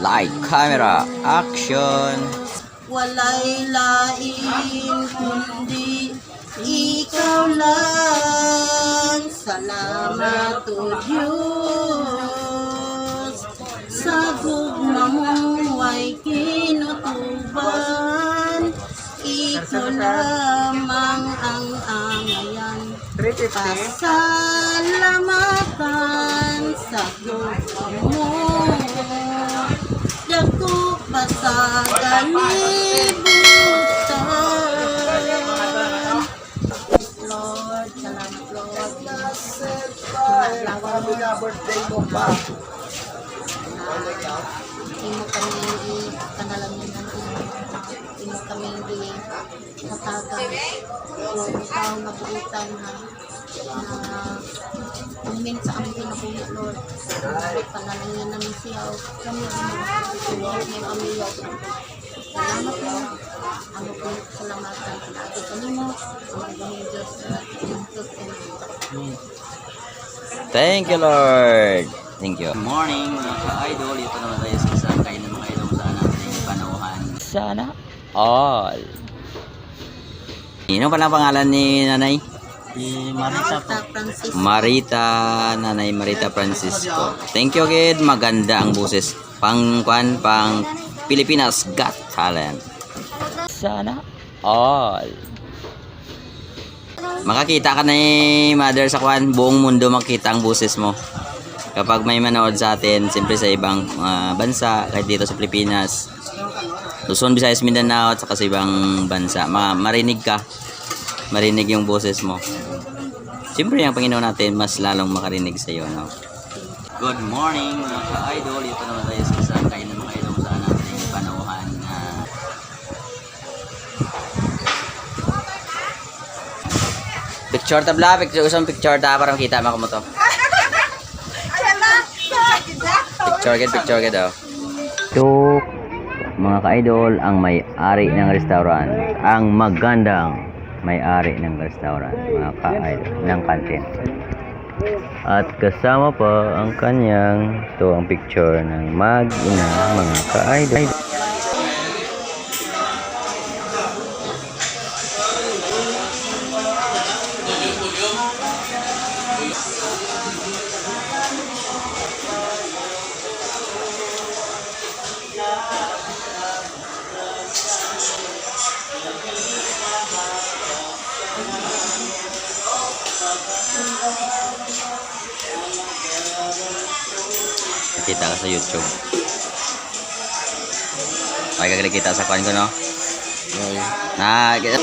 Light, camera, action! Walay lain kundi ikaw lang. Salamat o Diyos sa gugma mo ay kinutuban. Ikaw lamang ang angayan. Pasalamatan sa gugma mo. Dako pa sa kalibutan. Lord, salamat Lord. Birthday mo pa. Imo kami kanalangin ng imo kami matagal. Lord, ikaw nabuutan na umin sa aming kinabuhi, Lord. Panalangin namin siya. Kami Lord, may amiyo. Salamat mo. Ang salamatan sa ating kanimo. Ang mga Diyos na Jesus. Thank you, Lord. Thank you. Good morning, mga ka-idol. Ito naman tayo sa isang kain ng mga idol sa ating panauhan. Sana all. Ano pala ang pangalan ni Nanay? Si Marita po. Francisco. Marita, Nanay Marita Francisco. Thank you, kid. Maganda ang boses. Pang Pilipinas Got Talent. Sana all. Makakita ka na mother sa kwan, buong mundo makita ang boses mo. Kapag may manood sa atin, siyempre sa ibang bansa, kahit dito sa Pilipinas, Luzon, Visayas, Mindanao, at saka sa ibang bansa, marinig ka. Marinig yung boses mo. Siyempre ang Panginoon natin, mas lalong makarinig sa iyo. No? Good morning, mga ka-idol. Ito naman tayo sa isang kain ng mga idol sa ating panauhan. Picture tabla, usang picture ta para makita mo to. Picture get daw. Ito, mga ka-idol, ang may-ari ng restaurant. Ang magandang may-ari ng restaurant, mga ka-idol, ng kantin. At kasama pa ang kanyang, ito ang picture ng mag-ina, mga ka-idol. Kita ka sa YouTube. Okay, kaglikita sa kuhan ko, no? Kita.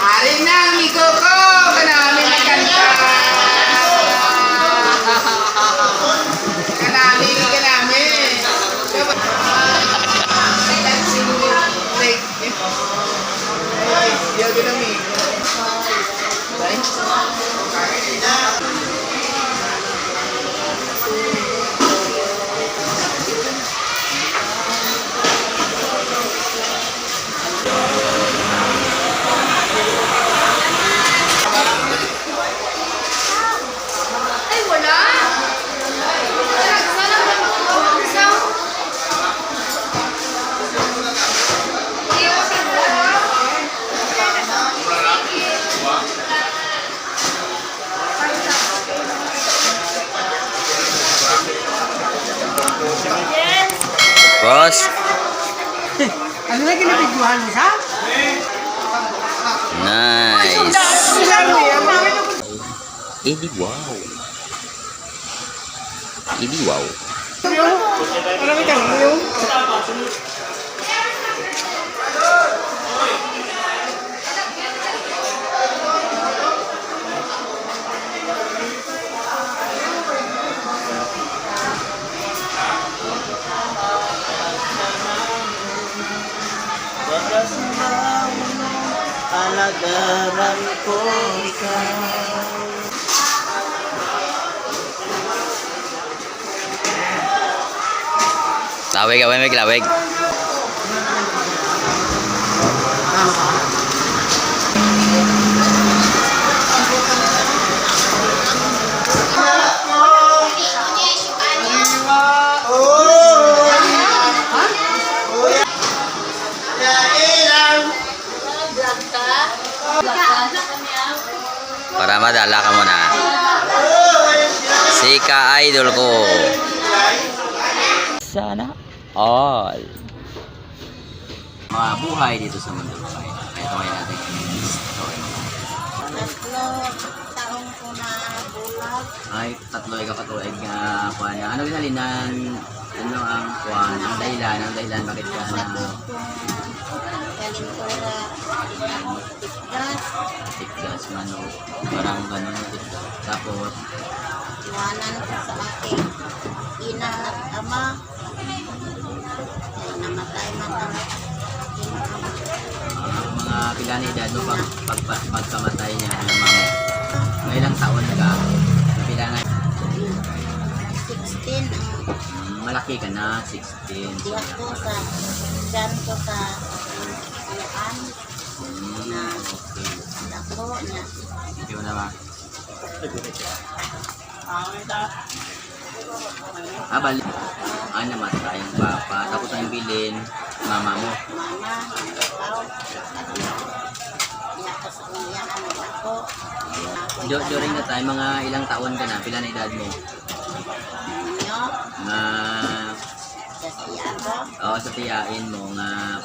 Arin na ang liko ko! Kanami magkanta! Kanami! Yo ginami. Ay, wala. Sana wala makakausaw. Boss. Ano na ginabiguhan mo sa? Nice. Edi wow. Edi wow. Marami kang yung. Palagaran ko ikaw. Lawig, away, may lawig. Para madala ka muna. Si ka-idol ko. Sana all. Mga buhay dito sa mundo mga kayo. Kaya tumayo natin yung story. Taong ko na bulag. Ay, tatlo ikaw katuig nga kuha niya. Ano ginalinan? Ano ang kuha? Ang dahilan bakit ka na Kalintura. Tigras. tikgas, manok, parang ganun. Tapos, Iwanan ko sa aking ina at ama. Ay namatay man ang aking ama. mga pila na edad mo pagkamatay niya ng mama. May ilang taon ka? Pila na? 16 ang Malaki ka na, 16. diyak ko sa dyan ko sa ilaan na Okay. dako niya. Hindi mo naman. Bali. Namatay yung papa. Tapos ang bilin, mama mo. Mama, ikaw, diyak ko sa umiyakan ng dako. During that time, mga ilang taon ka na? Pila na edad mo? Ninyo, Nga, sa siyado, sa tiyain mo nga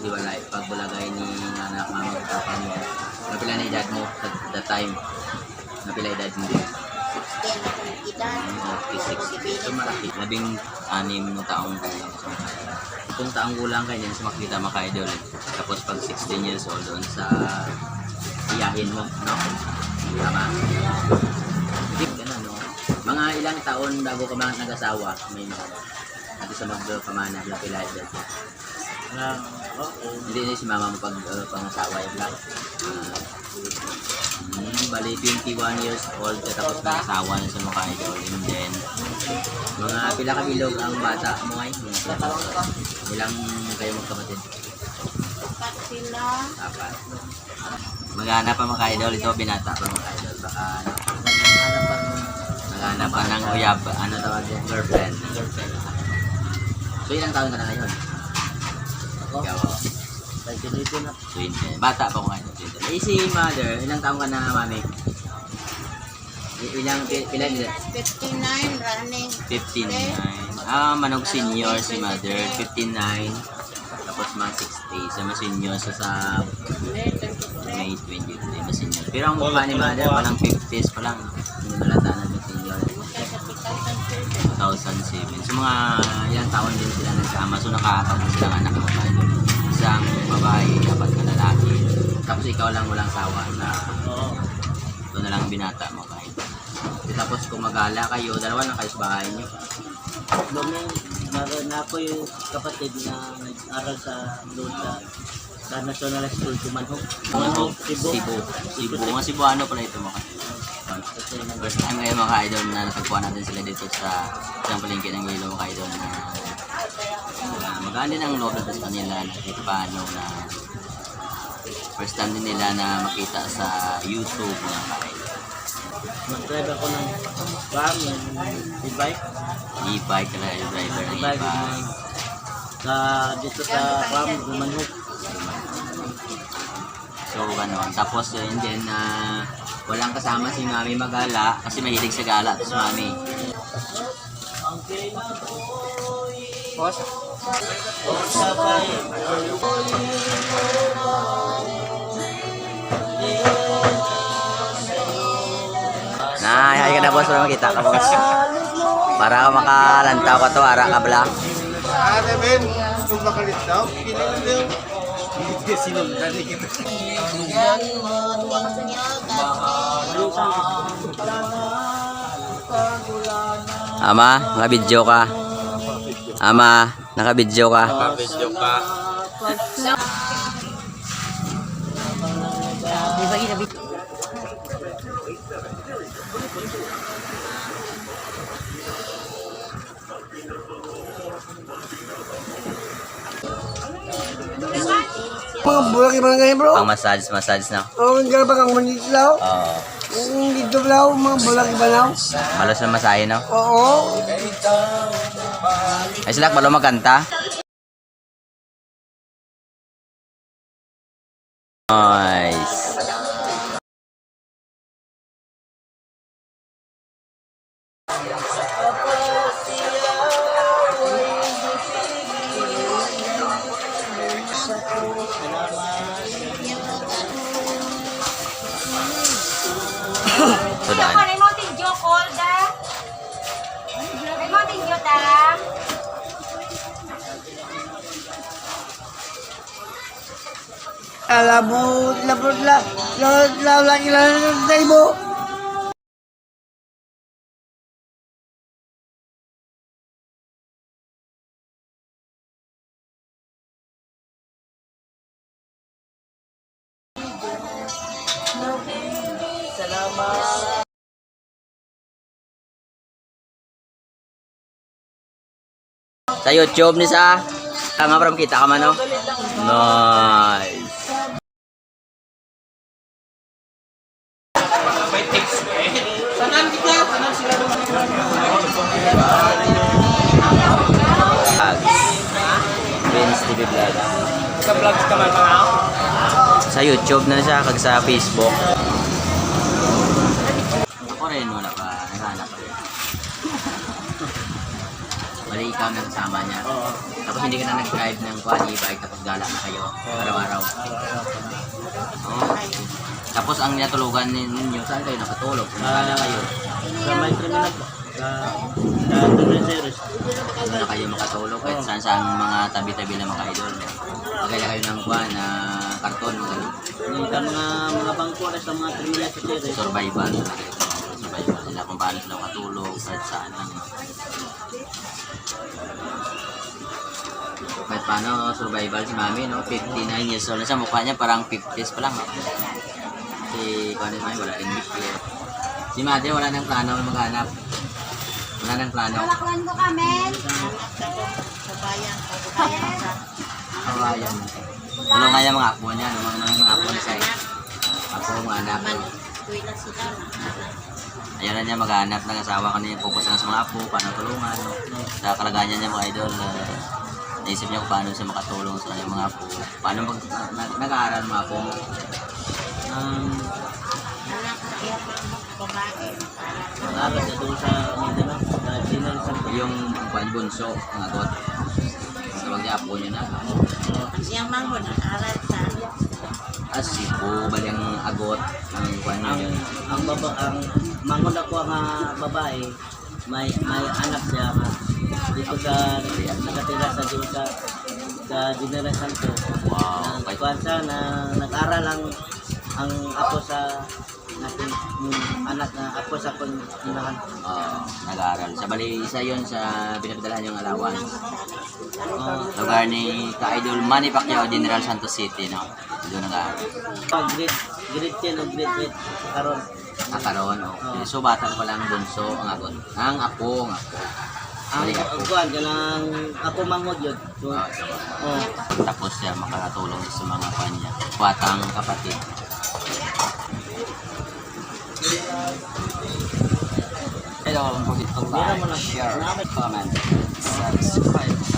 hiwalay, pagbulagay ni anak mama o papa mo. Nga pila na edad mo at that time? Nga pila edad mo? 16 akong edad. 56. So malaki. 16 na taong gulang. Kung taong gulang kayo, hindi sa makita maka-idol. Tapos pag 16 years old, doon sa tiyahin mo, no? Tama? Hindi ka na, no? Mga ilang taon bago ka mga nag-asawa, may mga at sa magpamana, yung pila edad mo. Hindi na si mama mo pag pangasawa yung lang. Bali 21 years old ka tapos nag-asawa na sa mga idol. And then, mga pila kabilog ang bata mo ay ilang kayo magkapatid? Dapat sila, Apat. Maghanap pa mga idol. Ito binata pa mga idol. Baka maghanap pa ng uyab. Ano tawag yung girlfriend? So ilang taon ka na ngayon? Ikaw. 20. Bata pa ko ngayon. Eh si mother, ilang taon ka na mami? Ilang pila nila? 59 running. 59. Manog senior si mother. 59. Tapos mga 60. Sa mga senior sa May 23. Mas senior. Pero ang mukha ni mother, parang 50s pa lang. Hindi malata na sa senior. 2007. So mga ilang taon din sila nagsama. So nakaapat na silang anak mo tayo. Isang babae, dapat na lalaki. Tapos ikaw lang walang sawa na ito na lang binata mo kahit. Tapos kung magala kayo, dalawa lang kayo sa bahay niyo. Meron na ako yung kapatid na nag-aral sa doon sa National School Kumanhog. Cebu. Mga Cebuano pala ito mga. First time ngayon mga idol na natagpuan natin sila dito sa isang palengke ng Ilo mga idol na magaan din ang loob natin sa kanila na kahit paano na first time din nila na makita sa YouTube mga idol. Mag-drive ako ng farm, yung e-bike. E-bike na driver ng e-bike. Dito sa farm, Kumanhog. So ganon. Tapos and then walang kasama si Mami magala kasi mahilig sa gala to si Mami. Boss, Hi ka na boss, para makita ka boss. Para makalantaw ka to, ara ka bla. Ben, kung makalit daw, pinili hindi sinundan ni kita. Yan mo, thank you, Ama, naka-video ka. Ama, naka-video ka. Video ka. mga bulak ibang ganyan bro. Pang massage na. Oh, ang garap ang manit lao. Oo. Dito lao, mga bulak iba lao. Malos na masahe, no? Oo. Ay sila, malo magkanta. Nice. Sudan. May mountain dew, Kolda. May mountain dew, ta. Alabot, labot la. Lagi lang ng tayo. Sa YouTube ni sa tama from kita ka man, no? Nice. Vince TV Vlog. Sa vlogs ka man mga Sa YouTube na siya, kag sa Facebook. Ako rin, wala pa. Naghanap pa rin. Bali, ikaw na kasama niya. Oo. Tapos hindi ka na nag-drive ng kuhan e-bike tapos gala na kayo. Araw-araw. Oo. Tapos ang natulugan ninyo, saan kayo nakatulog? Kung gala kayo. Sa may criminal po. Sa Tuloy Series. Doon na kayo makatulog kahit saan sa mga tabi-tabi na mga idol. Pagkaya kayo ng kuhan na karton. Sa mga bangko na sa mga criminal sa series. Survival. Survival nila kung paano sila makatulog kahit saan lang. Kahit paano survival si mami, no? 59 years old na siya. Mukha niya parang 50s pa lang, no? Si Connie Mami wala rin yet. Si Mate wala nang plano maghanap. Wala nang plano. Lakwan ko kami. Kawayan. Tulungan niya mga apo niya, no? Mga apo niya sa'yo. Ako, mga anak. Ayaw na niya maghanap ng asawa kanina. Focus na sa mga apo, paano tulungan, no? Sa kalagayan niya mga idol, naisip niya kung paano siya makatulong sa kanyang mga apo. Paano nag-aaral mga apo mo? Nag-aaral na doon sa Mindanao. Sa General Santos. Yung ang bunso, ang agot. Tawag niya apo niya na. Siyang mango nag-aral sa Sipo, bali ang agot ng kuhan niya. ang mangon ako nga babae, may anak siya nga dito sa nakatira sa doon sa General Santos. Wow, Ang kuwan siya na nag-aral ang apo sa natin yung anak na apo sa panginahan. Nag-aaral. Sa bali, isa yun sa pinapadalahan yung alawan. Uh, Lugar ni ka-idol Manny Pacquiao, General Santos City, no? Doon nag-aaral. grade 10 o grade 8 karon. Karon, okay. So, bata pa lang bunso, ang agot. Ang apo. Ang Bali, apo. kuwan kanang ako mangod yun. So, Tapos siya makakatulong sa mga kanya. Batang kapatid. Hello, don't forget to like, share, comment, subscribe.